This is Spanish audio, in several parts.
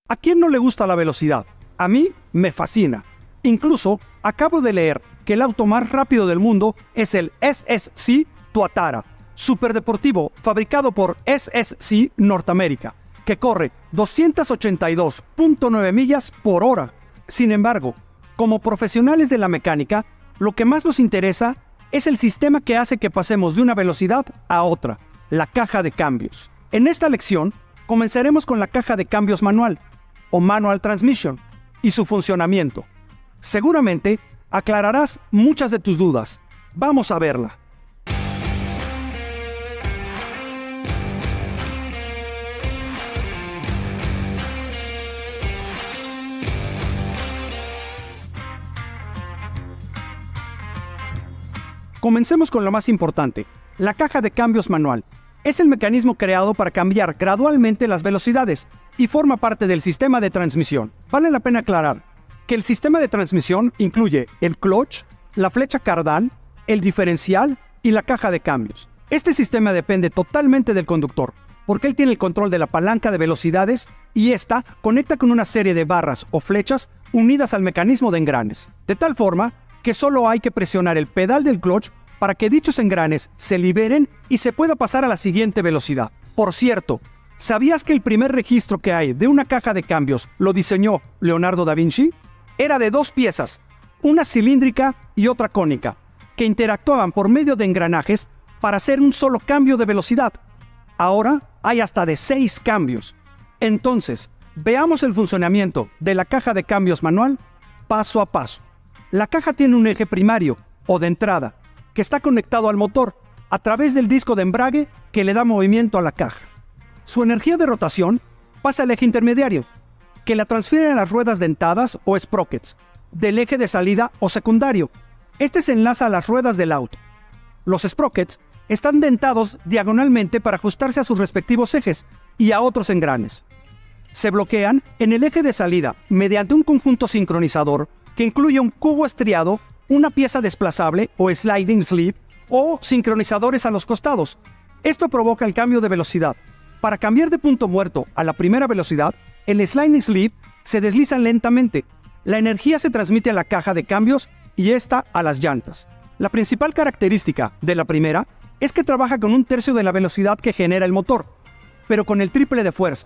¿A quién no le gusta la velocidad? A mí me fascina. Incluso acabo de leer que el auto más rápido del mundo es el SSC Tuatara, superdeportivo fabricado por SSC Norteamérica, que corre 282.9 millas por hora. Sin embargo, como profesionales de la mecánica, lo que más nos interesa es el sistema que hace que pasemos de una velocidad a otra, la caja de cambios. En esta lección, comenzaremos con la caja de cambios manual, o Manual Transmission, y su funcionamiento. Seguramente aclararás muchas de tus dudas. Vamos a verla. Comencemos con lo más importante, la caja de cambios manual. Es el mecanismo creado para cambiar gradualmente las velocidades y forma parte del sistema de transmisión. Vale la pena aclarar que el sistema de transmisión incluye el clutch, la flecha cardán, el diferencial y la caja de cambios. Este sistema depende totalmente del conductor, porque él tiene el control de la palanca de velocidades y esta conecta con una serie de barras o flechas unidas al mecanismo de engranes, de tal forma que solo hay que presionar el pedal del clutch para que dichos engranes se liberen y se pueda pasar a la siguiente velocidad. Por cierto, ¿sabías que el primer registro que hay de una caja de cambios lo diseñó Leonardo da Vinci? Era de dos piezas, una cilíndrica y otra cónica, que interactuaban por medio de engranajes para hacer un solo cambio de velocidad. Ahora hay hasta de 6 cambios. Entonces, veamos el funcionamiento de la caja de cambios manual paso a paso. La caja tiene un eje primario, o de entrada, que está conectado al motor a través del disco de embrague que le da movimiento a la caja. Su energía de rotación pasa al eje intermediario, que la transfiere a las ruedas dentadas o sprockets, del eje de salida o secundario. Este se enlaza a las ruedas del auto. Los sprockets están dentados diagonalmente para ajustarse a sus respectivos ejes y a otros engranes. Se bloquean en el eje de salida mediante un conjunto sincronizador que incluye un cubo estriado, una pieza desplazable o sliding sleeve o sincronizadores a los costados. Esto provoca el cambio de velocidad. Para cambiar de punto muerto a la primera velocidad, el sliding sleeve se desliza lentamente. La energía se transmite a la caja de cambios y esta a las llantas. La principal característica de la primera es que trabaja con 1/3 de la velocidad que genera el motor, pero con el triple de fuerza.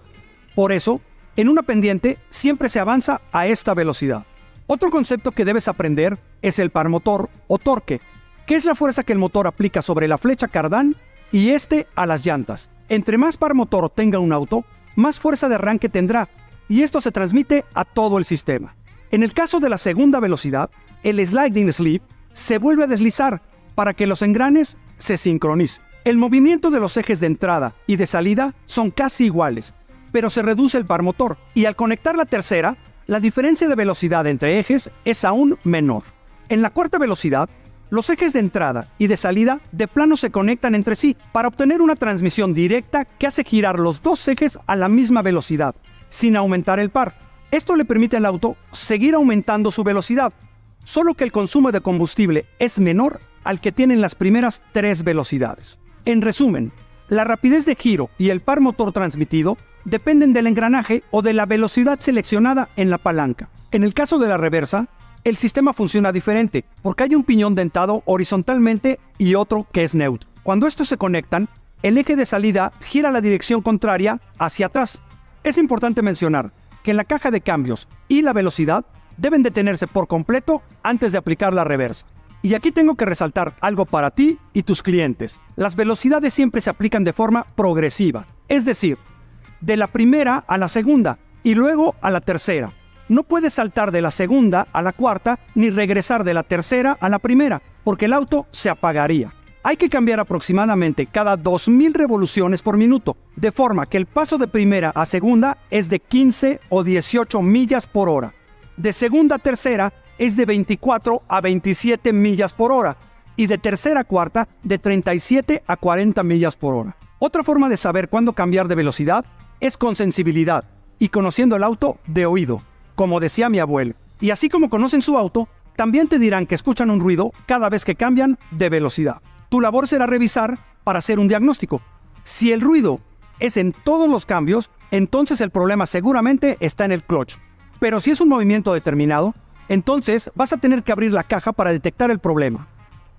Por eso, en una pendiente siempre se avanza a esta velocidad. Otro concepto que debes aprender es el par motor o torque, que es la fuerza que el motor aplica sobre la flecha cardán y este a las llantas. Entre más par motor tenga un auto, más fuerza de arranque tendrá, y esto se transmite a todo el sistema. En el caso de la segunda velocidad, el sliding sleeve se vuelve a deslizar para que los engranes se sincronicen. El movimiento de los ejes de entrada y de salida son casi iguales, pero se reduce el par motor, y al conectar la tercera, la diferencia de velocidad entre ejes es aún menor. En la cuarta velocidad, los ejes de entrada y de salida de plano se conectan entre sí para obtener una transmisión directa que hace girar los dos ejes a la misma velocidad, sin aumentar el par. Esto le permite al auto seguir aumentando su velocidad, solo que el consumo de combustible es menor al que tienen las primeras 3 velocidades. En resumen, la rapidez de giro y el par motor transmitido dependen del engranaje o de la velocidad seleccionada en la palanca. En el caso de la reversa, el sistema funciona diferente, porque hay un piñón dentado horizontalmente y otro que es neutro. Cuando estos se conectan, el eje de salida gira a la dirección contraria hacia atrás. Es importante mencionar que la caja de cambios y la velocidad deben detenerse por completo antes de aplicar la reversa. Y aquí tengo que resaltar algo para ti y tus clientes. Las velocidades siempre se aplican de forma progresiva, es decir, de la primera a la segunda y luego a la tercera. No puedes saltar de la segunda a la cuarta ni regresar de la tercera a la primera, porque el auto se apagaría. Hay que cambiar aproximadamente cada 2000 revoluciones por minuto, de forma que el paso de primera a segunda es de 15 o 18 millas por hora. De segunda a tercera es de 24 a 27 millas por hora y de tercera a cuarta de 37 a 40 millas por hora. Otra forma de saber cuándo cambiar de velocidad es con sensibilidad y conociendo el auto de oído, como decía mi abuelo. Y así como conocen su auto, también te dirán que escuchan un ruido cada vez que cambian de velocidad. Tu labor será revisar para hacer un diagnóstico. Si el ruido es en todos los cambios, entonces el problema seguramente está en el clutch. Pero si es un movimiento determinado, entonces vas a tener que abrir la caja para detectar el problema.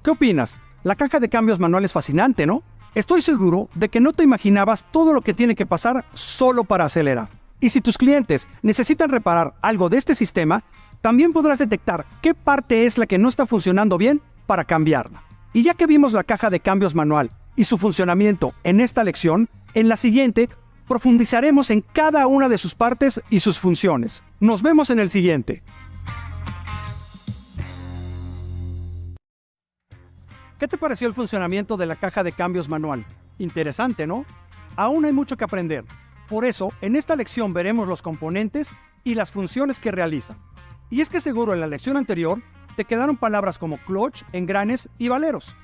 ¿Qué opinas? La caja de cambios manual es fascinante, ¿no? Estoy seguro de que no te imaginabas todo lo que tiene que pasar solo para acelerar. Y si tus clientes necesitan reparar algo de este sistema, también podrás detectar qué parte es la que no está funcionando bien para cambiarla. Y ya que vimos la caja de cambios manual y su funcionamiento en esta lección, en la siguiente profundizaremos en cada una de sus partes y sus funciones. Nos vemos en el siguiente. ¿Qué te pareció el funcionamiento de la caja de cambios manual? Interesante, ¿no? Aún hay mucho que aprender. Por eso, en esta lección veremos los componentes y las funciones que realizan. Y es que seguro en la lección anterior te quedaron palabras como clutch, engranes y valeros.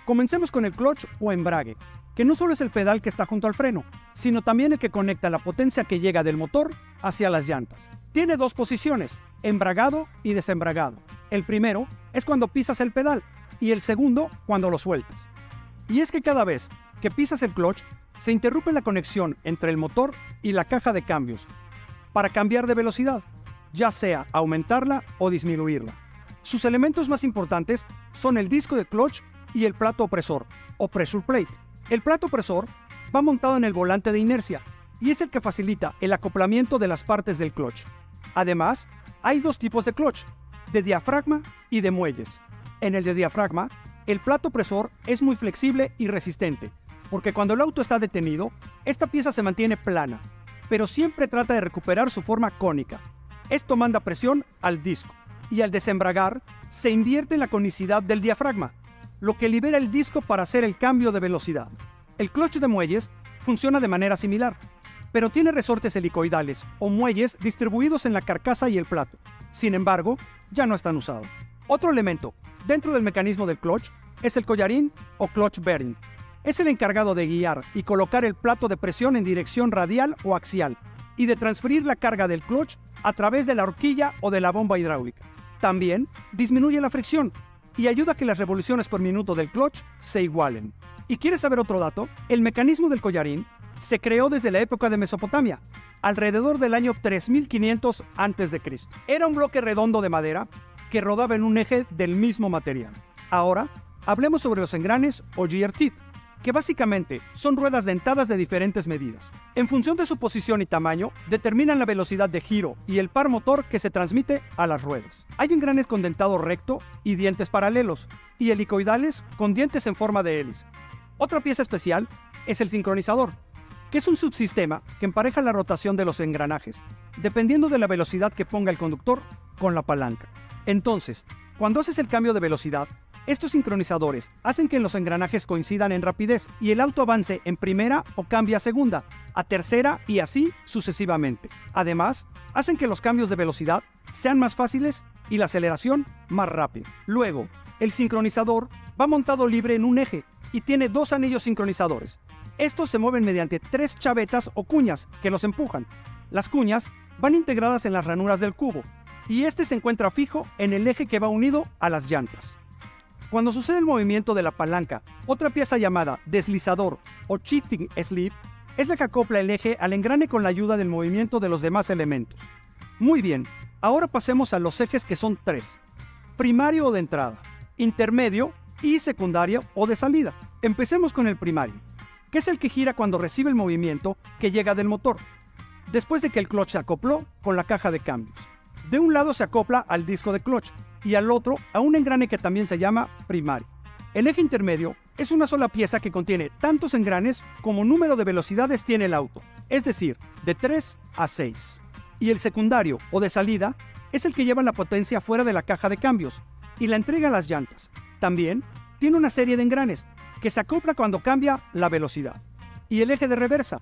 Comencemos con el clutch o embrague, que no solo es el pedal que está junto al freno, sino también el que conecta la potencia que llega del motor hacia las llantas. Tiene dos posiciones, embragado y desembragado. El primero es cuando pisas el pedal y el segundo cuando lo sueltas. Y es que cada vez que pisas el clutch, se interrumpe la conexión entre el motor y la caja de cambios para cambiar de velocidad, ya sea aumentarla o disminuirla. Sus elementos más importantes son el disco de clutch y el plato opresor, o pressure plate. El plato opresor va montado en el volante de inercia y es el que facilita el acoplamiento de las partes del clutch. Además, hay dos tipos de clutch, de diafragma y de muelles. En el de diafragma, el plato opresor es muy flexible y resistente, porque cuando el auto está detenido, esta pieza se mantiene plana, pero siempre trata de recuperar su forma cónica. Esto manda presión al disco, y al desembragar, se invierte la conicidad del diafragma, lo que libera el disco para hacer el cambio de velocidad. El clutch de muelles funciona de manera similar, pero tiene resortes helicoidales o muelles distribuidos en la carcasa y el plato. Sin embargo, ya no están usados. Otro elemento dentro del mecanismo del clutch es el collarín o clutch bearing. Es el encargado de guiar y colocar el plato de presión en dirección radial o axial y de transferir la carga del clutch a través de la horquilla o de la bomba hidráulica. También disminuye la fricción y ayuda a que las revoluciones por minuto del clutch se igualen. ¿Y quieres saber otro dato? El mecanismo del collarín se creó desde la época de Mesopotamia, alrededor del año 3500 a.C. Era un bloque redondo de madera que rodaba en un eje del mismo material. Ahora, hablemos sobre los engranes o gear teeth, que básicamente son ruedas dentadas de diferentes medidas. En función de su posición y tamaño, determinan la velocidad de giro y el par motor que se transmite a las ruedas. Hay engranes con dentado recto y dientes paralelos, y helicoidales con dientes en forma de hélice. Otra pieza especial es el sincronizador, que es un subsistema que empareja la rotación de los engranajes, dependiendo de la velocidad que ponga el conductor con la palanca. Entonces, cuando haces el cambio de velocidad, estos sincronizadores hacen que los engranajes coincidan en rapidez y el auto avance en primera o cambie a segunda, a tercera y así sucesivamente. Además, hacen que los cambios de velocidad sean más fáciles y la aceleración más rápida. Luego, el sincronizador va montado libre en un eje y tiene dos anillos sincronizadores. Estos se mueven mediante tres chavetas o cuñas que los empujan. Las cuñas van integradas en las ranuras del cubo y este se encuentra fijo en el eje que va unido a las llantas. Cuando sucede el movimiento de la palanca, otra pieza llamada deslizador o shifting sleeve es la que acopla el eje al engrane con la ayuda del movimiento de los demás elementos. Muy bien, ahora pasemos a los ejes que son tres: primario o de entrada, intermedio y secundario o de salida. Empecemos con el primario, que es el que gira cuando recibe el movimiento que llega del motor, después de que el clutch se acopló con la caja de cambios. De un lado se acopla al disco de clutch y al otro a un engrane que también se llama primario. El eje intermedio es una sola pieza que contiene tantos engranes como número de velocidades tiene el auto, es decir, de 3 a 6. Y el secundario o de salida es el que lleva la potencia fuera de la caja de cambios y la entrega a las llantas. También tiene una serie de engranes que se acopla cuando cambia la velocidad. Y el eje de reversa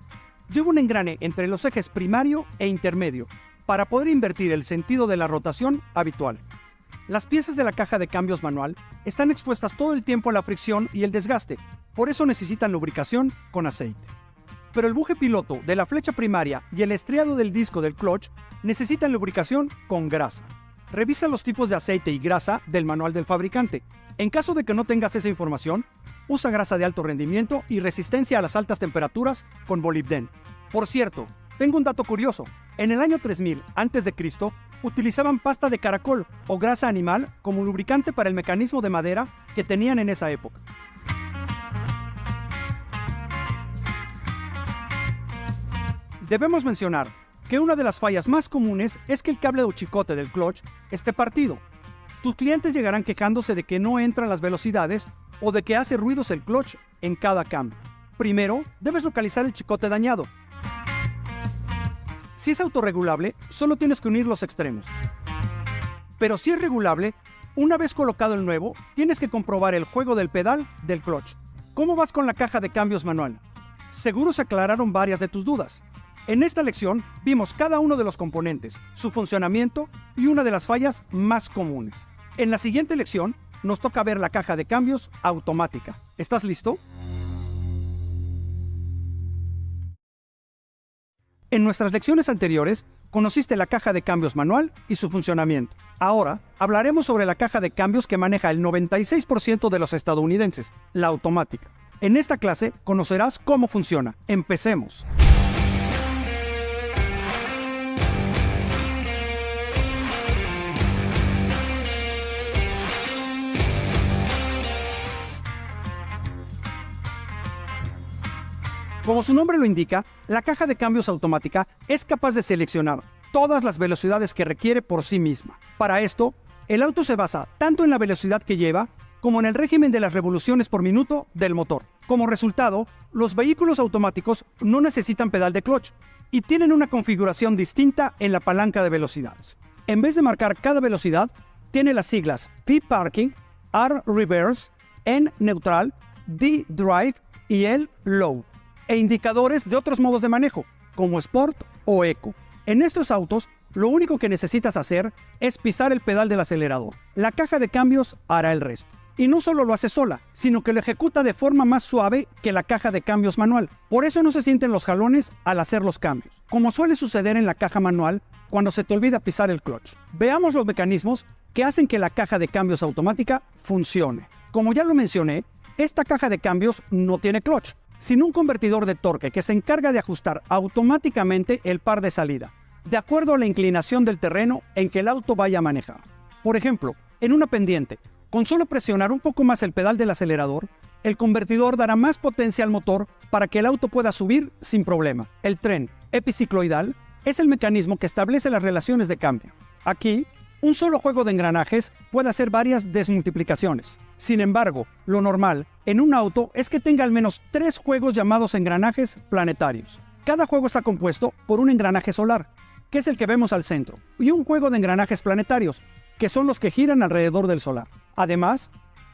lleva un engrane entre los ejes primario e intermedio para poder invertir el sentido de la rotación habitual. Las piezas de la caja de cambios manual están expuestas todo el tiempo a la fricción y el desgaste, por eso necesitan lubricación con aceite. pero el buje piloto de la flecha primaria y el estriado del disco del clutch necesitan lubricación con grasa. Revisa los tipos de aceite y grasa del manual del fabricante. En caso de que no tengas esa información, usa grasa de alto rendimiento y resistencia a las altas temperaturas con molibdeno. Por cierto, tengo un dato curioso. En el año 3000 a.C., utilizaban pasta de caracol o grasa animal como lubricante para el mecanismo de madera que tenían en esa época. Debemos mencionar que una de las fallas más comunes es que el cable o chicote del clutch esté partido. Tus clientes llegarán quejándose de que no entran las velocidades o de que hace ruidos el clutch en cada cambio. Primero, debes localizar el chicote dañado. Si es autorregulable, solo tienes que unir los extremos. Pero si es regulable, una vez colocado el nuevo, tienes que comprobar el juego del pedal del clutch. ¿Cómo vas con la caja de cambios manual? Seguro se aclararon varias de tus dudas. En esta lección vimos cada uno de los componentes, su funcionamiento y una de las fallas más comunes. En la siguiente lección nos toca ver la caja de cambios automática. ¿Estás listo? En nuestras lecciones anteriores, conociste la caja de cambios manual y su funcionamiento. Ahora, hablaremos sobre la caja de cambios que maneja el 96% de los estadounidenses, la automática. En esta clase, conocerás cómo funciona. Empecemos. Como su nombre lo indica, la caja de cambios automática es capaz de seleccionar todas las velocidades que requiere por sí misma. Para esto, el auto se basa tanto en la velocidad que lleva como en el régimen de las revoluciones por minuto del motor. Como resultado, los vehículos automáticos no necesitan pedal de clutch y tienen una configuración distinta en la palanca de velocidades. En vez de marcar cada velocidad, tiene las siglas P Parking, R Reverse, N Neutral, D Drive y L Low, e indicadores de otros modos de manejo, como Sport o Eco. En estos autos, lo único que necesitas hacer es pisar el pedal del acelerador. La caja de cambios hará el resto. Y no solo lo hace sola, sino que lo ejecuta de forma más suave que la caja de cambios manual. Por eso no se sienten los jalones al hacer los cambios, como suele suceder en la caja manual cuando se te olvida pisar el clutch. Veamos los mecanismos que hacen que la caja de cambios automática funcione. Como ya lo mencioné, esta caja de cambios no tiene clutch, sino un convertidor de torque que se encarga de ajustar automáticamente el par de salida, de acuerdo a la inclinación del terreno en que el auto vaya a manejar. Por ejemplo, en una pendiente, con solo presionar un poco más el pedal del acelerador, el convertidor dará más potencia al motor para que el auto pueda subir sin problema. El tren epicicloidal es el mecanismo que establece las relaciones de cambio. Aquí, un solo juego de engranajes puede hacer varias desmultiplicaciones. Sin embargo, lo normal en un auto es que tenga al menos 3 juegos llamados engranajes planetarios. Cada juego está compuesto por un engranaje solar, que es el que vemos al centro, y un juego de engranajes planetarios, que son los que giran alrededor del solar. Además,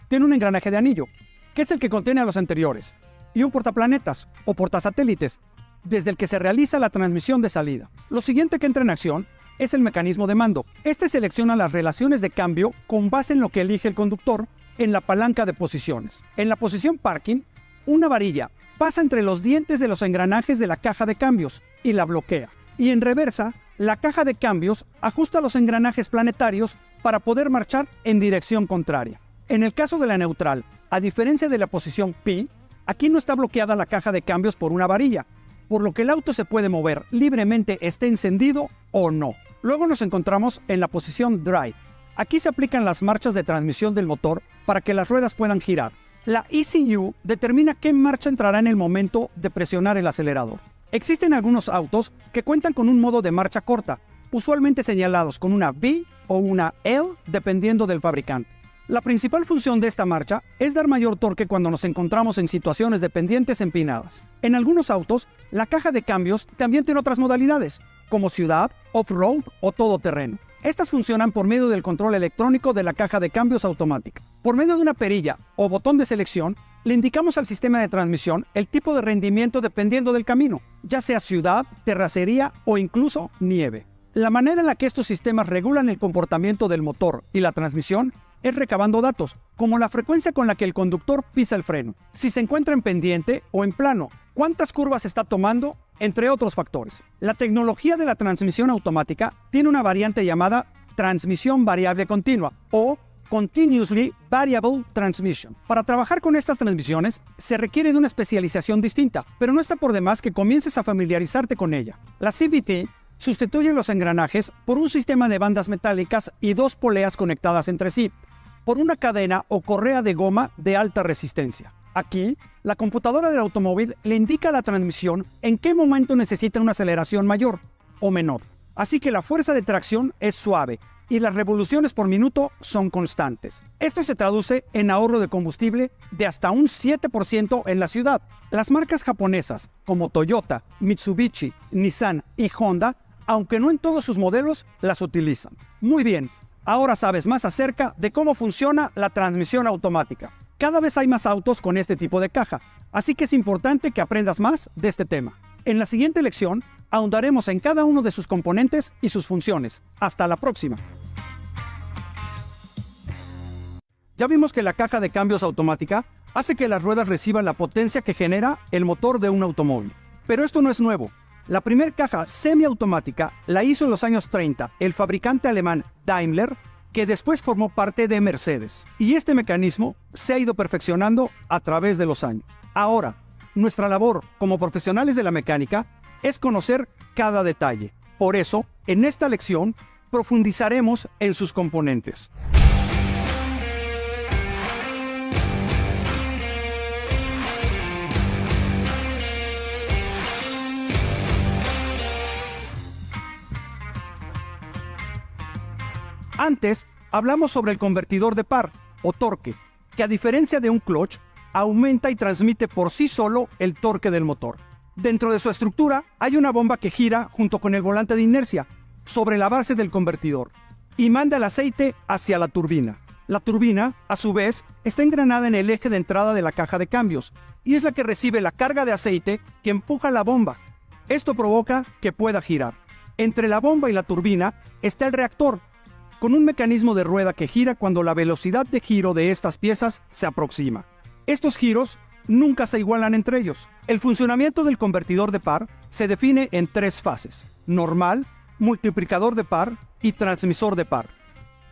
tiene un engranaje de anillo, que es el que contiene a los anteriores, y un portaplanetas o portasatélites, desde el que se realiza la transmisión de salida. Lo siguiente que entra en acción es el mecanismo de mando. Este selecciona las relaciones de cambio con base en lo que elige el conductor en la palanca de posiciones. En la posición parking, una varilla pasa entre los dientes de los engranajes de la caja de cambios y la bloquea. Y en reversa, la caja de cambios ajusta los engranajes planetarios para poder marchar en dirección contraria. En el caso de la neutral, a diferencia de la posición P, aquí no está bloqueada la caja de cambios por una varilla, por lo que el auto se puede mover libremente esté encendido o no. Luego nos encontramos en la posición Drive. Aquí se aplican las marchas de transmisión del motor para que las ruedas puedan girar. La ECU determina qué marcha entrará en el momento de presionar el acelerador. Existen algunos autos que cuentan con un modo de marcha corta, usualmente señalados con una V o una L dependiendo del fabricante. La principal función de esta marcha es dar mayor torque cuando nos encontramos en situaciones de pendientes empinadas. En algunos autos, la caja de cambios también tiene otras modalidades, como ciudad, off-road o todoterreno. Estas funcionan por medio del control electrónico de la caja de cambios automática. Por medio de una perilla o botón de selección, le indicamos al sistema de transmisión el tipo de rendimiento dependiendo del camino, ya sea ciudad, terracería o incluso nieve. La manera en la que estos sistemas regulan el comportamiento del motor y la transmisión es recabando datos, como la frecuencia con la que el conductor pisa el freno, si se encuentra en pendiente o en plano, cuántas curvas está tomando, entre otros factores. La tecnología de la transmisión automática tiene una variante llamada transmisión variable continua o Continuously Variable Transmission. Para trabajar con estas transmisiones se requiere de una especialización distinta, pero no está por demás que comiences a familiarizarte con ella. La CVT sustituye los engranajes por un sistema de bandas metálicas y dos poleas conectadas entre sí, por una cadena o correa de goma de alta resistencia. Aquí, la computadora del automóvil le indica a la transmisión en qué momento necesita una aceleración mayor o menor. Así que la fuerza de tracción es suave y las revoluciones por minuto son constantes. Esto se traduce en ahorro de combustible de hasta un 7% en la ciudad. Las marcas japonesas como Toyota, Mitsubishi, Nissan y Honda, aunque no en todos sus modelos, las utilizan. Muy bien, ahora sabes más acerca de cómo funciona la transmisión automática. Cada vez hay más autos con este tipo de caja, así que es importante que aprendas más de este tema. En la siguiente lección, ahondaremos en cada uno de sus componentes y sus funciones. Hasta la próxima. Ya vimos que la caja de cambios automática hace que las ruedas reciban la potencia que genera el motor de un automóvil. Pero esto no es nuevo. La primera caja semiautomática la hizo en los años 30 el fabricante alemán Daimler, que después formó parte de Mercedes. Y este mecanismo se ha ido perfeccionando a través de los años. Ahora, nuestra labor como profesionales de la mecánica es conocer cada detalle. Por eso, en esta lección, profundizaremos en sus componentes. Antes, hablamos sobre el convertidor de par, o torque, que a diferencia de un clutch, aumenta y transmite por sí solo el torque del motor. Dentro de su estructura hay una bomba que gira junto con el volante de inercia sobre la base del convertidor y manda el aceite hacia la turbina. La turbina, a su vez, está engranada en el eje de entrada de la caja de cambios y es la que recibe la carga de aceite que empuja la bomba. Esto provoca que pueda girar. Entre la bomba y la turbina está el reactor, con un mecanismo de rueda que gira cuando la velocidad de giro de estas piezas se aproxima. Estos giros nunca se igualan entre ellos. El funcionamiento del convertidor de par se define en tres fases: normal, multiplicador de par y transmisor de par.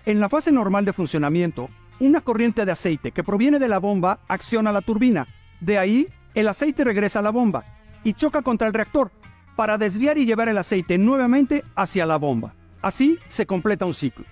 En la fase normal de funcionamiento, una corriente de aceite que proviene de la bomba acciona la turbina. De ahí, el aceite regresa a la bomba y choca contra el reactor para desviar y llevar el aceite nuevamente hacia la bomba. Así se completa un ciclo.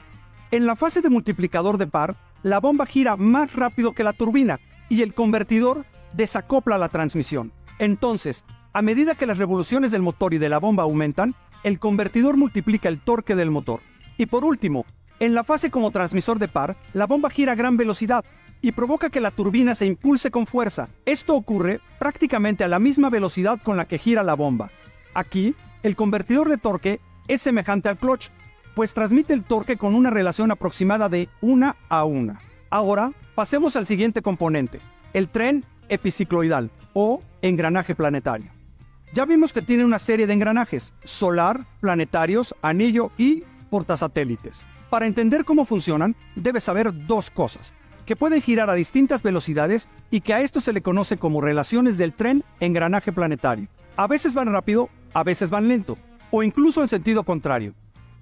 En la fase de multiplicador de par, la bomba gira más rápido que la turbina y el convertidor desacopla la transmisión. Entonces, a medida que las revoluciones del motor y de la bomba aumentan, el convertidor multiplica el torque del motor. Y por último, en la fase como transmisor de par, la bomba gira a gran velocidad y provoca que la turbina se impulse con fuerza. Esto ocurre prácticamente a la misma velocidad con la que gira la bomba. Aquí, el convertidor de torque es semejante al clutch, pues transmite el torque con una relación aproximada de 1 a 1. Ahora, pasemos al siguiente componente, el tren epicicloidal o engranaje planetario. Ya vimos que tiene una serie de engranajes: solar, planetarios, anillo y portasatélites. Para entender cómo funcionan, debes saber dos cosas: que pueden girar a distintas velocidades y que a esto se le conoce como relaciones del tren engranaje planetario. A veces van rápido, a veces van lento, o incluso en sentido contrario,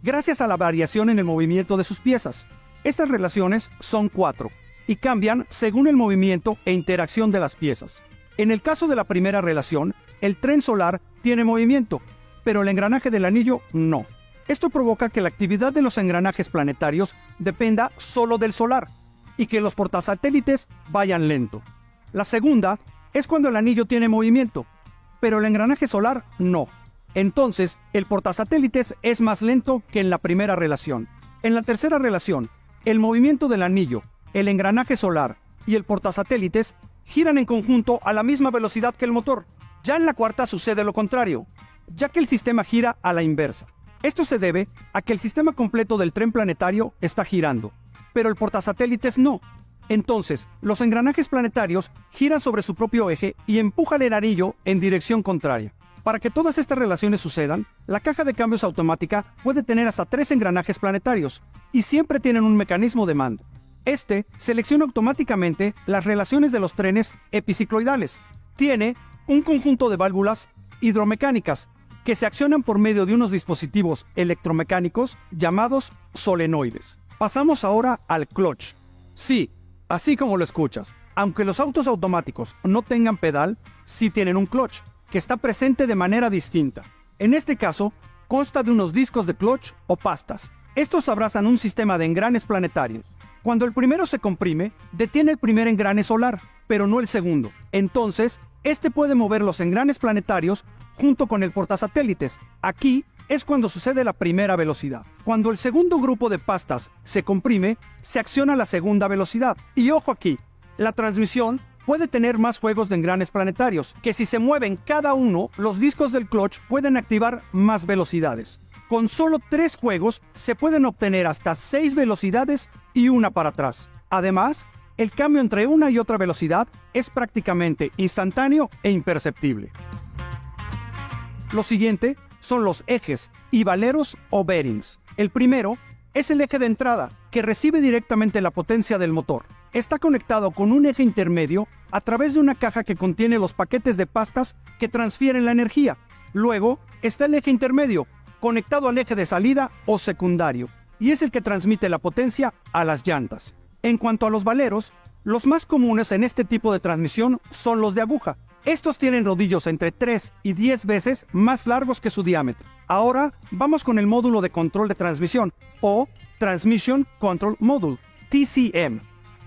gracias a la variación en el movimiento de sus piezas. Estas relaciones son 4 y cambian según el movimiento e interacción de las piezas. En el caso de la primera relación, el tren solar tiene movimiento, pero el engranaje del anillo no. Esto provoca que la actividad de los engranajes planetarios dependa solo del solar y que los portasatélites vayan lento. La segunda es cuando el anillo tiene movimiento, pero el engranaje solar no. Entonces, el portasatélites es más lento que en la primera relación. En la tercera relación, el movimiento del anillo, el engranaje solar y el portasatélites giran en conjunto a la misma velocidad que el motor. Ya en la cuarta sucede lo contrario, ya que el sistema gira a la inversa. Esto se debe a que el sistema completo del tren planetario está girando, pero el portasatélites no. Entonces, los engranajes planetarios giran sobre su propio eje y empujan el anillo en dirección contraria. Para que todas estas relaciones sucedan, la caja de cambios automática puede tener hasta 3 engranajes planetarios y siempre tienen un mecanismo de mando. Este selecciona automáticamente las relaciones de los trenes epicicloidales. Tiene un conjunto de válvulas hidromecánicas que se accionan por medio de unos dispositivos electromecánicos llamados solenoides. Pasamos ahora al clutch. Sí, así como lo escuchas, aunque los autos automáticos no tengan pedal, sí tienen un clutch, que está presente de manera distinta. En este caso, consta de unos discos de clutch o pastas. Estos abrazan un sistema de engranes planetarios. Cuando el primero se comprime, detiene el primer engrane solar, pero no el segundo. Entonces, este puede mover los engranes planetarios junto con el portasatélites. Aquí es cuando sucede la primera velocidad. Cuando el segundo grupo de pastas se comprime, se acciona la segunda velocidad. Y ojo aquí, la transmisión puede tener más juegos de engranes planetarios, que si se mueven cada uno, los discos del clutch pueden activar más velocidades. Con solo 3 juegos se pueden obtener hasta 6 velocidades y una para atrás. Además, el cambio entre una y otra velocidad es prácticamente instantáneo e imperceptible. Lo siguiente son los ejes y valeros o bearings. El primero es el eje de entrada, que recibe directamente la potencia del motor. Está conectado con un eje intermedio a través de una caja que contiene los paquetes de pastas que transfieren la energía. Luego está el eje intermedio, conectado al eje de salida o secundario, y es el que transmite la potencia a las llantas. En cuanto a los valeros, los más comunes en este tipo de transmisión son los de aguja. Estos tienen rodillos entre 3 y 10 veces más largos que su diámetro. Ahora vamos con el módulo de control de transmisión, o Transmission Control Module, TCM.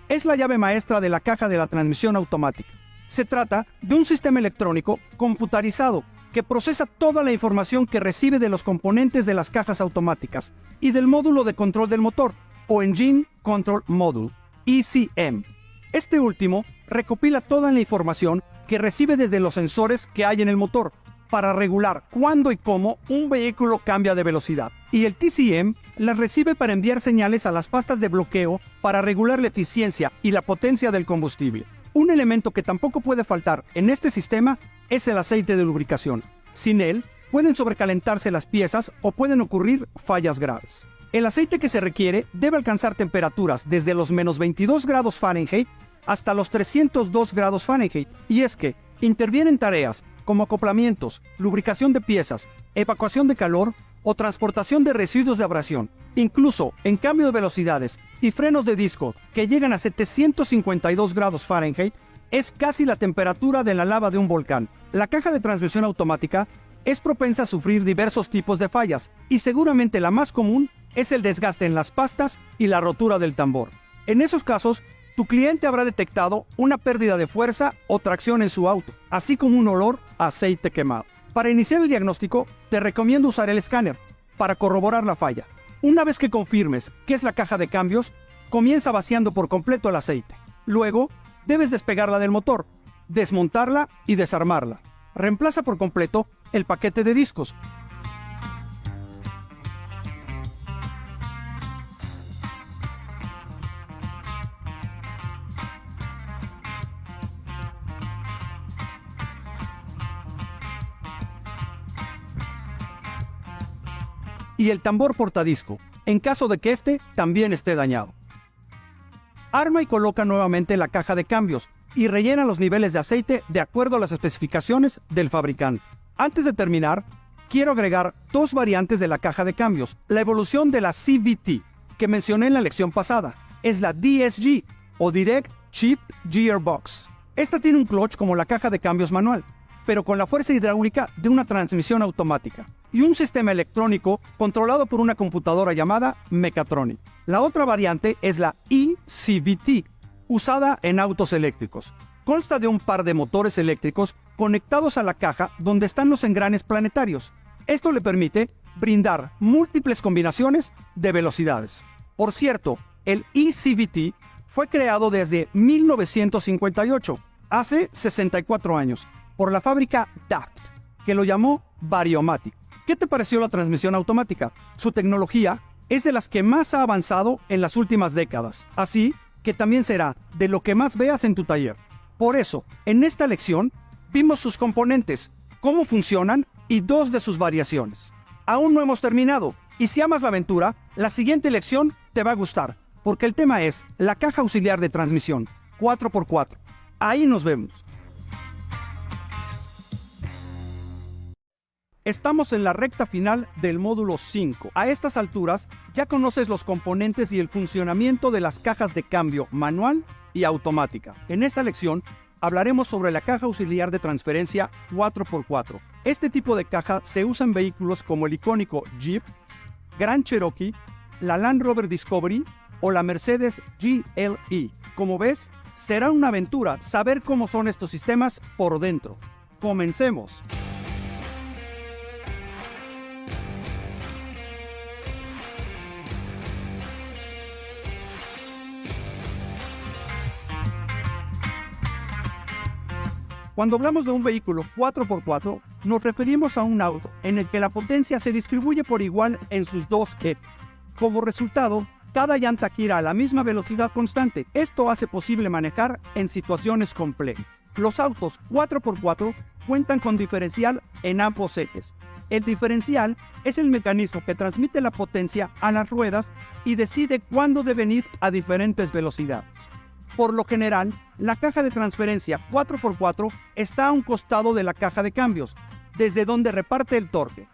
Es la llave maestra de la caja de la transmisión automática. Se trata de un sistema electrónico computarizado que procesa toda la información que recibe de los componentes de las cajas automáticas y del módulo de control del motor, o Engine Control Module, ECM. Este último recopila toda la información que recibe desde los sensores que hay en el motor para regular cuándo y cómo un vehículo cambia de velocidad. Y el TCM las recibe para enviar señales a las pastas de bloqueo para regular la eficiencia y la potencia del combustible. Un elemento que tampoco puede faltar en este sistema es el aceite de lubricación. Sin él, pueden sobrecalentarse las piezas o pueden ocurrir fallas graves. El aceite que se requiere debe alcanzar temperaturas desde los menos 22 grados Fahrenheit hasta los 302 grados Fahrenheit, y es que intervienen tareas como acoplamientos, lubricación de piezas, evacuación de calor o transportación de residuos de abrasión. Incluso en cambio de velocidades y frenos de disco que llegan a 752 grados Fahrenheit, es casi la temperatura de la lava de un volcán. La caja de transmisión automática es propensa a sufrir diversos tipos de fallas, y seguramente la más común es el desgaste en las pastas y la rotura del tambor. En esos casos, tu cliente habrá detectado una pérdida de fuerza o tracción en su auto, así como un olor a aceite quemado. Para iniciar el diagnóstico, te recomiendo usar el escáner para corroborar la falla. Una vez que confirmes que es la caja de cambios, comienza vaciando por completo el aceite. Luego, debes despegarla del motor, desmontarla y desarmarla. Reemplaza por completo el paquete de discos. Y el tambor portadisco, en caso de que este también esté dañado. Arma y coloca nuevamente la caja de cambios y rellena los niveles de aceite de acuerdo a las especificaciones del fabricante. Antes de terminar, quiero agregar 2 variantes de la caja de cambios. La evolución de la CVT, que mencioné en la lección pasada, es la DSG, o Direct Shift Gearbox. Esta tiene un clutch como la caja de cambios manual, pero con la fuerza hidráulica de una transmisión automática, y un sistema electrónico controlado por una computadora llamada Mechatronic. La otra variante es la eCVT, usada en autos eléctricos. Consta de un par de motores eléctricos conectados a la caja donde están los engranes planetarios. Esto le permite brindar múltiples combinaciones de velocidades. Por cierto, el eCVT fue creado desde 1958, hace 64 años, por la fábrica Daft, que lo llamó Variomatic. ¿Qué te pareció la transmisión automática? Su tecnología es de las que más ha avanzado en las últimas décadas, así que también será de lo que más veas en tu taller. Por eso, en esta lección, vimos sus componentes, cómo funcionan y 2 de sus variaciones. Aún no hemos terminado, y si amas la aventura, la siguiente lección te va a gustar, porque el tema es la caja auxiliar de transmisión 4x4. Ahí nos vemos. Estamos en la recta final del módulo 5. A estas alturas ya conoces los componentes y el funcionamiento de las cajas de cambio manual y automática. En esta lección hablaremos sobre la caja auxiliar de transferencia 4x4. Este tipo de caja se usa en vehículos como el icónico Jeep, Grand Cherokee, la Land Rover Discovery o la Mercedes GLE. Como ves, será una aventura saber cómo son estos sistemas por dentro. ¡Comencemos! Cuando hablamos de un vehículo 4x4, nos referimos a un auto en el que la potencia se distribuye por igual en sus dos ejes. Como resultado, cada llanta gira a la misma velocidad constante. Esto hace posible manejar en situaciones complejas. Los autos 4x4 cuentan con diferencial en ambos ejes. El diferencial es el mecanismo que transmite la potencia a las ruedas y decide cuándo deben ir a diferentes velocidades. Por lo general, la caja de transferencia 4x4 está a un costado de la caja de cambios, desde donde reparte el torque.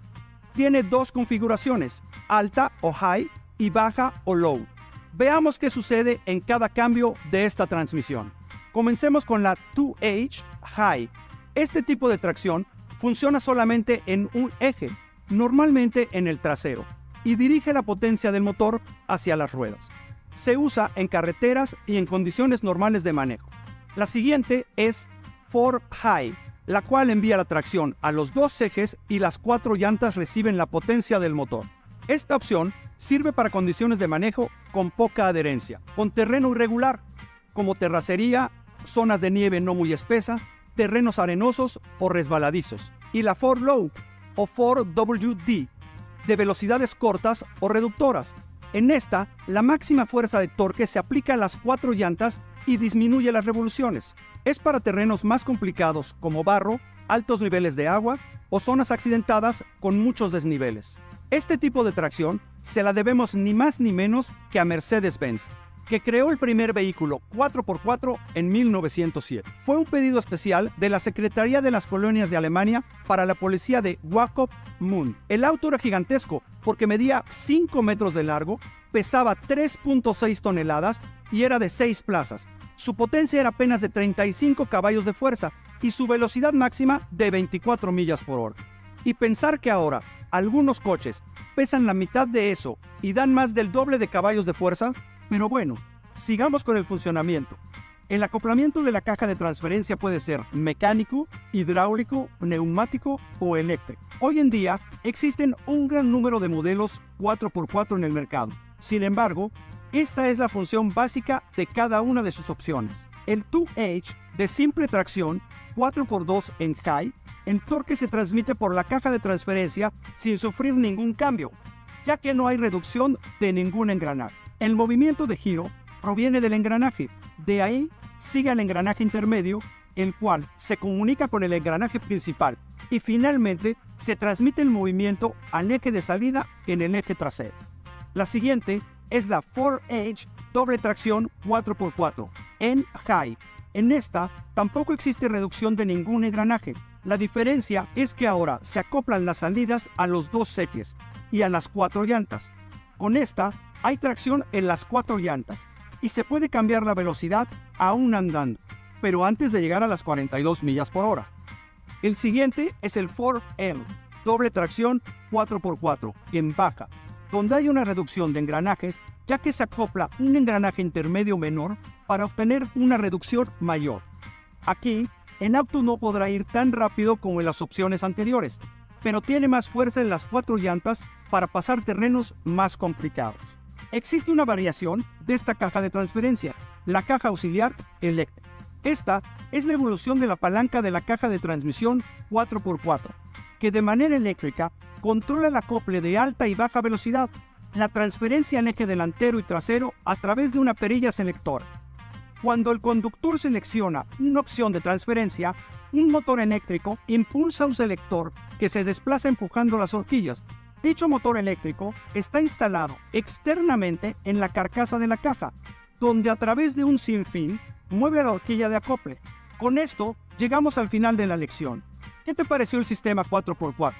Tiene dos configuraciones, alta o high y baja o low. Veamos qué sucede en cada cambio de esta transmisión. Comencemos con la 2H High. Este tipo de tracción funciona solamente en un eje, normalmente en el trasero, y dirige la potencia del motor hacia las ruedas. Se usa en carreteras y en condiciones normales de manejo. La siguiente es 4 High, la cual envía la tracción a los dos ejes y las cuatro llantas reciben la potencia del motor. Esta opción sirve para condiciones de manejo con poca adherencia, con terreno irregular, como terracería, zonas de nieve no muy espesa, terrenos arenosos o resbaladizos, y la 4 Low o 4WD, de velocidades cortas o reductoras. En esta, la máxima fuerza de torque se aplica a las cuatro llantas y disminuye las revoluciones. Es para terrenos más complicados como barro, altos niveles de agua o zonas accidentadas con muchos desniveles. Este tipo de tracción se la debemos ni más ni menos que a Mercedes-Benz, que creó el primer vehículo 4x4 en 1907. Fue un pedido especial de la Secretaría de las Colonias de Alemania para la policía de Swakopmund. El auto era gigantesco porque medía 5 metros de largo, pesaba 3.6 toneladas y era de 6 plazas. Su potencia era apenas de 35 caballos de fuerza y su velocidad máxima de 24 millas por hora. Y pensar que ahora algunos coches pesan la mitad de eso y dan más del doble de caballos de fuerza. Pero bueno, sigamos con el funcionamiento. El acoplamiento de la caja de transferencia puede ser mecánico, hidráulico, neumático o eléctrico. Hoy en día existen un gran número de modelos 4x4 en el mercado. Sin embargo, esta es la función básica de cada una de sus opciones. El 2H de simple tracción 4x2 en high, el torque se transmite por la caja de transferencia sin sufrir ningún cambio, ya que no hay reducción de ningún engranaje. El movimiento de giro proviene del engranaje, de ahí sigue el engranaje intermedio, el cual se comunica con el engranaje principal y finalmente se transmite el movimiento al eje de salida en el eje trasero. La siguiente es la 4H doble tracción 4x4 en high. En esta tampoco existe reducción de ningún engranaje. La diferencia es que ahora se acoplan las salidas a los dos ejes y a las cuatro llantas. Con esta hay tracción en las cuatro llantas y se puede cambiar la velocidad aún andando, pero antes de llegar a las 42 millas por hora. El siguiente es el 4L, doble tracción 4x4 en baja, donde hay una reducción de engranajes ya que se acopla un engranaje intermedio menor para obtener una reducción mayor. Aquí, el auto no podrá ir tan rápido como en las opciones anteriores, pero tiene más fuerza en las cuatro llantas para pasar terrenos más complicados. Existe una variación de esta caja de transferencia, la caja auxiliar eléctrica. Esta es la evolución de la palanca de la caja de transmisión 4x4, que de manera eléctrica controla el acople de alta y baja velocidad, la transferencia al eje delantero y trasero a través de una perilla selectora. Cuando el conductor selecciona una opción de transferencia, un motor eléctrico impulsa un selector que se desplaza empujando las horquillas, Dicho motor eléctrico está instalado externamente en la carcasa de la caja, donde a través de un sinfín mueve la horquilla de acople. Con esto llegamos al final de la lección. ¿Qué te pareció el sistema 4x4?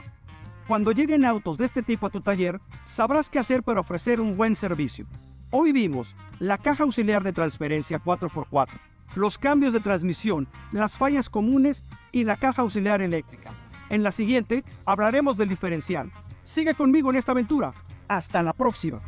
Cuando lleguen autos de este tipo a tu taller, sabrás qué hacer para ofrecer un buen servicio. Hoy vimos la caja auxiliar de transferencia 4x4, los cambios de transmisión, las fallas comunes y la caja auxiliar eléctrica. En la siguiente hablaremos del diferencial. Sigue conmigo en esta aventura. Hasta la próxima.